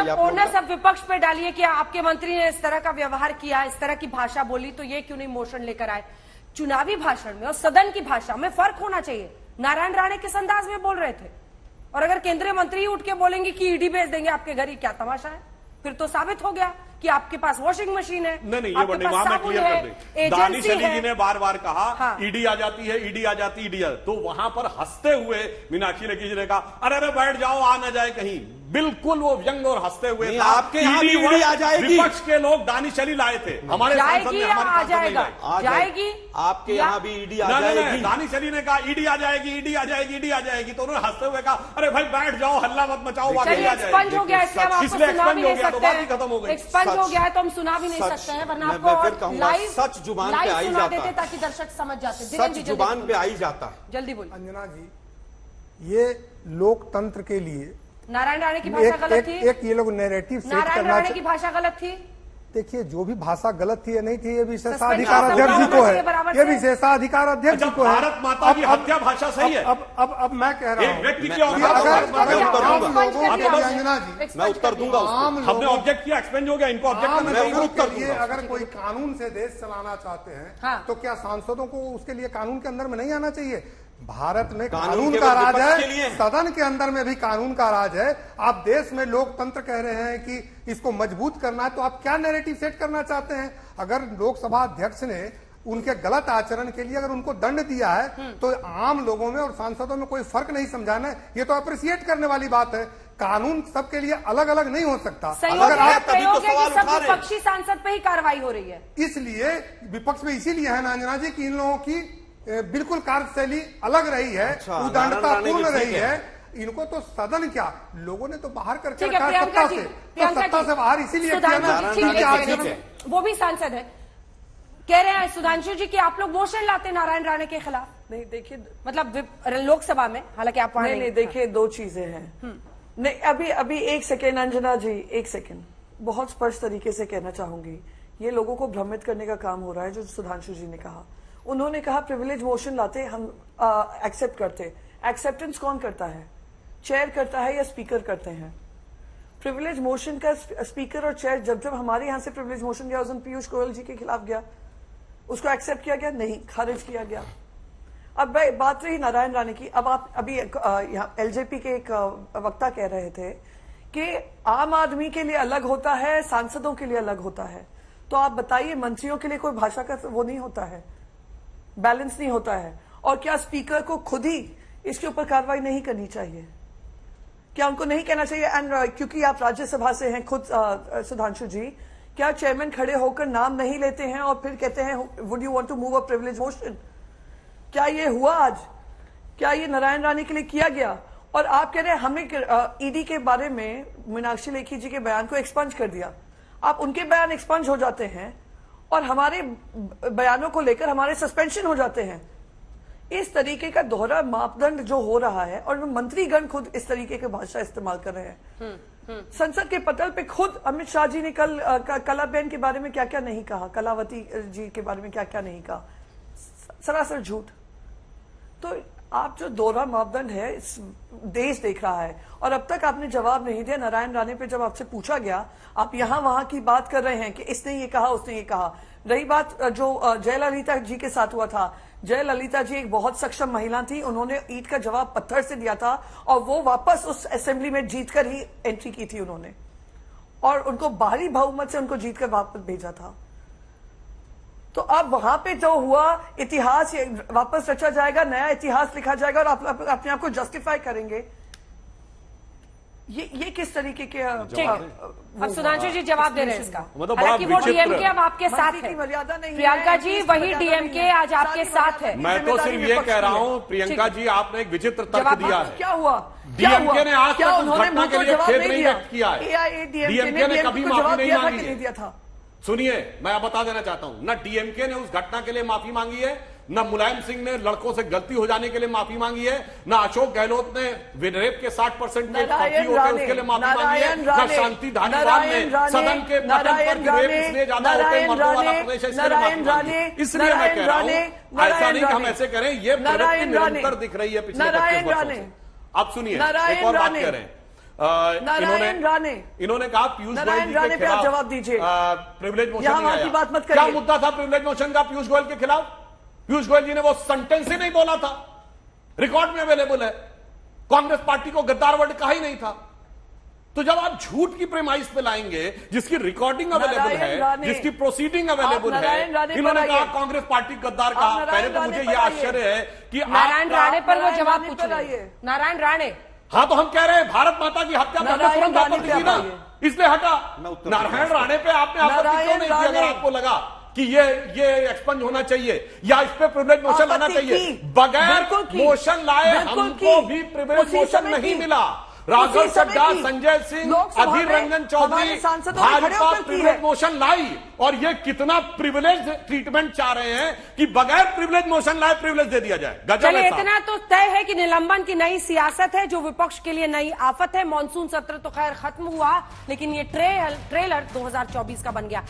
Onus अब विपक्ष पे डालिए कि आपके मंत्री ने इस तरह का व्यवहार किया, इस तरह की भाषा बोली, तो ये क्यों नहीं मोशन लेकर आए? चुनावी भाषण में और सदन की भाषा में फर्क होना चाहिए। नारायण राणे किस अंदाज में बोल रहे थे, और अगर केंद्रीय मंत्री उठ के बोलेंगे कि ईडी भेज देंगे आपके घर, क्या तमाशा है? फिर तो साबित हो गया कि आपके पास वॉशिंग मशीन है। नहीं, ये बड़ी वहां में क्लियर कर दे। दानिश अली जी ने बार बार कहा ईडी आ जाती है, ईडी आ जाती, ईडी आ, तो वहां पर हंसते हुए मीनाक्षी लेखी जी ने कहा अरे बैठ जाओ, आ ना जाए कहीं। बिल्कुल वो व्यंग और हंसते हुए आपके यहाँ भी ईडी आ जाएगी। विपक्ष के लोग दानिश अली लाए थे, हमारे सांसद ने हमारे जाएगी, आपके यहाँ भी ईडी आ जाएगी। दानिश अली ने कहा ईडी आ जाएगी, ईडी आ जाएगी, ईडी आ जाएगी, तो उन्होंने हंसते हुए कहा अरे भाई बैठ जाओ, हल्ला मत मचाओ, एक्सपंज हो गया, इसलिए आपको सुना भी नहीं सकते। खत्म हो गई, एक्सपंज हो गया है तो हम सुना भी नहीं सकते हैं, वरना आपको लाइव सच जुबान पे आ ही जाता देते ताकि दर्शक समझ जाते। सच जुबान पे आ ही जाता। जल्दी बोलिए। अंजना जी, ये लोकतंत्र के लिए नारायण राणे की भाषा गलत थी। एक ये लोग नैरेटिव सेट नारायण राणे की भाषा गलत थी। देखिए, जो भी भाषा गलत थी या नहीं थी, ये विशेषाधिकार अध्यक्ष जी को है, ये विशेषाधिकार अध्यक्ष जी को है। भारत माता की हत्या भाषा सही है। अब मैं कह रहा हूँ, व्यक्ति की अंजना जी, मैं उत्तर दूंगा। हमने ऑब्जेक्ट किया, एक्सपेंज हो गया, इनको ऑब्जेक्ट करना चाहिए। अगर कोई कानून से देश चलाना चाहते हैं तो क्या सांसदों को उसके लिए कानून के अंदर में नहीं आना चाहिए? भारत में कानून का राज है, सदन के अंदर में भी कानून का राज है। आप देश में लोकतंत्र कह रहे हैं कि इसको मजबूत करना है, तो आप क्या नैरेटिव सेट करना चाहते हैं? अगर लोकसभा अध्यक्ष ने उनके गलत आचरण के लिए अगर उनको दंड दिया है तो आम लोगों में और सांसदों में कोई फर्क नहीं समझाना है, ये तो अप्रिशिएट करने वाली बात है। कानून सबके लिए अलग अलग नहीं हो सकता। अगर आप तभी तो सवाल उठा रहे हैं, विपक्षी सांसद पे ही कार्रवाई हो रही है। इसलिए विपक्ष में इसीलिए है ना अंजना जी कि इन लोगों की बिल्कुल कार्यशैली अलग रही है, उदारतापूर्ण रही है। इनको तो सदन क्या, लोगों ने तो बाहर करके रखा है सत्ता से, तो सत्ता से बाहर इसीलिए वो भी सांसद है। कह रहे हैं सुधांशु जी कि आप लोग मोशन लाते नारायण राणे के खिलाफ। नहीं देखिए, मतलब लोकसभा में, हालांकि आप वहां नहीं देखिए, दो चीजें हैं। नहीं, अभी एक सेकेंड अंजना जी, एक सेकेंड, बहुत स्पष्ट तरीके से कहना चाहूंगी। ये लोगों को भ्रमित करने का काम हो रहा है। जो सुधांशु जी ने कहा, उन्होंने कहा प्रिविलेज मोशन लाते हम एक्सेप्ट करते। एक्सेप्टेंस कौन करता है? चेयर करता है या स्पीकर करते हैं? प्रिविलेज मोशन का स्पीकर और चेयर, जब हमारे यहां से प्रिविलेज मोशन गया उस दिन पीयूष गोयल जी के खिलाफ गया, उसको एक्सेप्ट किया गया? नहीं, खारिज किया गया। अब बात रही नारायण राणे की। अब आप अभी यहाँ एलजेपी के एक वक्ता कह रहे थे कि आम आदमी के लिए अलग होता है, सांसदों के लिए अलग होता है। तो आप बताइए, मंत्रियों के लिए कोई भाषा का वो नहीं होता है, बैलेंस नहीं होता है? और क्या स्पीकर को खुद ही इसके ऊपर कार्रवाई नहीं करनी चाहिए? क्या उनको नहीं कहना चाहिए? एंड क्योंकि आप राज्यसभा से हैं खुद सुधांशु जी, क्या चेयरमैन खड़े होकर नाम नहीं लेते हैं और फिर कहते हैं would you want to move a privilege motion? क्या ये हुआ आज? क्या ये नारायण राणे के लिए किया गया? और आप कह रहे हैं हमने ईडी के बारे में मीनाक्षी लेखी जी के बयान को एक्सपंज कर दिया। आप उनके बयान एक्सपंज हो जाते हैं और हमारे बयानों को लेकर हमारे सस्पेंशन हो जाते हैं। इस तरीके का दोहरा मापदंड जो हो रहा है, और मंत्रीगण खुद इस तरीके की भाषा इस्तेमाल कर रहे हैं। संसद के पटल पे खुद अमित शाह जी ने कल कलाबेन के बारे में क्या क्या नहीं कहा, कलावती जी के बारे में क्या क्या नहीं कहा, सरासर झूठ। तो आप जो दोहरा मापदंड है, इस देश देख रहा है। और अब तक आपने जवाब नहीं दिया नारायण राणे पे। जब आपसे पूछा गया, आप यहां वहां की बात कर रहे हैं कि इसने ये कहा, उसने ये कहा। रही बात जो जयललिता जी के साथ हुआ था, जयललिता जी एक बहुत सक्षम महिला थी, उन्होंने ईंट का जवाब पत्थर से दिया था और वो वापस उस असेंबली में जीतकर ही एंट्री की थी उन्होंने, और उनको भारी बहुमत से उनको जीतकर वापस भेजा था। तो अब वहां पे जो हुआ, इतिहास वापस रचा जाएगा, नया इतिहास लिखा जाएगा और आप अपने आप को जस्टिफाई करेंगे। ये किस तरीके के? अब सुधांशु जी जवाब दे रहे हैं इसका। हालांकि वो डीएमके अब आपके साथ है, मर्यादा नहीं। प्रियंका जी, वही डीएमके आज आपके साथ है। मैं तो सिर्फ ये कह रहा हूँ प्रियंका जी, आपने एक विचित्र तर्क दिया है। क्या हुआ? डीएमके ने आज तक उस घटना के लिए खेद नहीं व्यक्त किया है। डीएमके ने कभी माफी नहीं मांगी है। सुनिए, मैं आप बता देना चाहता हूं, ना डीएमके ने उस घटना के लिए माफी मांगी है, ना मुलायम सिंह ने लड़कों से गलती हो जाने के लिए माफी मांगी है, ना अशोक गहलोत ने विनरेप के 60% के फर्जी होते हैं उसके लिए माफी मांगी है, ना शांति धारीवाल ने सदन के पटल पर विनरेप इसलिए ज्यादा होते हैं मर्दों वाला प्रदेश है इसलिए माफी मांगी है। इसलिए मैं कह रहा हूं, ऐसा नहीं कि हम ऐसे करें। ये प्रवृत्ति निरंतर दिख रही है पिछले 25 वर्षों से। अब सुनिए, एक और बात कह रहे हैं, नारायण राणे, इन्होंने कहा पीयूष गोयल नारायण जी राणे के पे आप खिलाफ जवाब दीजिए। प्रिविलेज मोशन यहाँ नहीं वहाँ आया। की बात मत क्या करिए। मुद्दा था प्रिविलेज मोशन का पीयूष गोयल के खिलाफ? पीयूष गोयल जी ने वो सेंटेंस ही नहीं बोला था, रिकॉर्ड में अवेलेबल है। कांग्रेस पार्टी को गद्दार वर्ड कहा ही नहीं था। तो जब आप झूठ की प्रेमाइस पे लाएंगे, जिसकी रिकॉर्डिंग अवेलेबल है, जिसकी प्रोसीडिंग अवेलेबल है, इन्होंने कहा कांग्रेस पार्टी गद्दार कहा। पहले तो मुझे यह आश्चर्य है कि नारायण राणे पर वो जवाब राणे पूछ पर रहे हैं। आइए। नारायण राणे, हाँ तो हम कह रहे हैं भारत माता की हत्या पर नारायण तुरंत राणे आपत्ति पे की ना, आइए। इसलिए हटा। मैं उत्तर नारायण प्रदेश राणे पे आपने आपत्ति क्यों नहीं की? अगर आपको लगा कि ये एक्सपंज होना चाहिए या इस पे प्रिविलेज मोशन लाना चाहिए, बगैर मोशन लाए हमको भी प्रिविलेज मोशन नहीं मिला। राघव चड्ढा, संजय सिंह, अधीर रंजन चौधरी भाजपा प्रिविलेज मोशन लाई, और ये कितना प्रिविलेज ट्रीटमेंट चाह रहे हैं कि बगैर प्रिविलेज मोशन लाए प्रिविलेज दे दिया जाए। गजब चलिए, है साहब। इतना तो तय है कि निलंबन की नई सियासत है जो विपक्ष के लिए नई आफत है। मॉनसून सत्र तो खैर खत्म हुआ, लेकिन ये ट्रेलर 2024 का बन गया।